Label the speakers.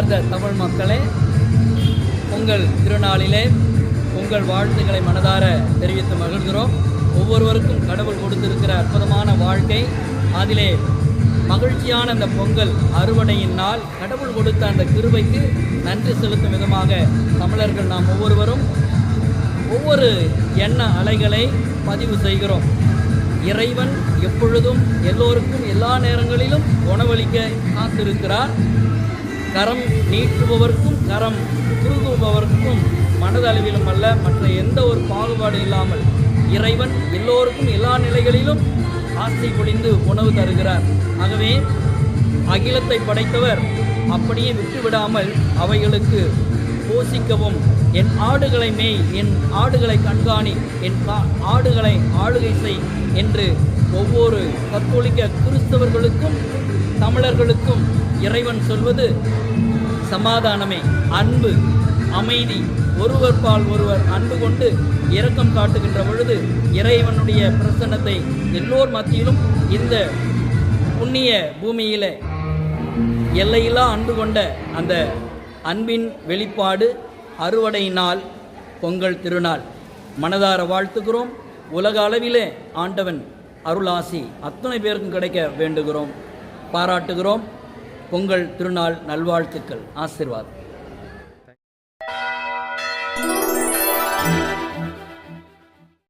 Speaker 1: அன்பார்ந்த தமிழ் மக்களே, உங்கள் திருநாளிலே உங்கள் வாழ்த்துக்களை மனதார தெரிவித்து மகிழ்கிறோம். ஒவ்வொருவருக்கும் கடவுள் கொடுத்திருக்கிற அற்புதமான வாழ்க்கை, அதிலே மகிழ்ச்சியான அந்த பொங்கல் அறுவடையின் நாள், கடவுள் கொடுத்த அந்த கிருபைக்கு நன்றி செலுத்தும் விதமாக தமிழர்கள் நாம் ஒவ்வொருவரும் ஒவ்வொரு எண்ண அலைகளை பதிவு செய்கிறோம். இறைவன் எப்பொழுதும் எல்லோருக்கும் எல்லா நேரங்களிலும் உணவளிக்க காத்திருக்கிறார். கரம் நீட்டுபவர்க்கும் கரம் குறுகுபவர்க்கும் மனதளவிலும் அல்ல, மற்ற எந்த ஒரு பாகுபாடு இல்லாமல் இறைவன் எல்லோருக்கும் எல்லா நிலைகளிலும் ஆசை பொழிந்து உணவு தருகிறார். ஆகவே அகிலத்தை படைத்தவர் அப்படியே விட்டுவிடாமல் அவைகளுக்கு போஷிக்கவும், என் ஆடுகளை மேய், என் ஆடுகளை கண்காணி, என் ஆடுகளை ஆளுகை செய் என்று ஒவ்வொரு கத்தோலிக்க கிறிஸ்தவர்களுக்கும் தமிழர்களுக்கும் இறைவன் சொல்வது சமாதானமே, அன்பு, அமைதி, ஒருவர் ஒருவர் அன்பு கொண்டு இரக்கம் காட்டுகின்ற பொழுது இறைவனுடைய பிரசன்னத்தை எல்லோர் மத்தியிலும் இந்த புண்ணிய பூமியில எல்லையில்லா அன்பு கொண்ட அந்த அன்பின் வெளிப்பாடு அறுவடை நாள், பொங்கல் திருநாள். மனதார வாழ்த்துகிறோம். உலக அளவிலே ஆண்டவன் அருளாசி அத்தனை பேருக்கும் கிடைக்க வேண்டுகிறோம், பாராட்டுகிறோம். பொங்கல் திருநாள் நல்வாழ்த்துக்கள், ஆசீர்வாதம்.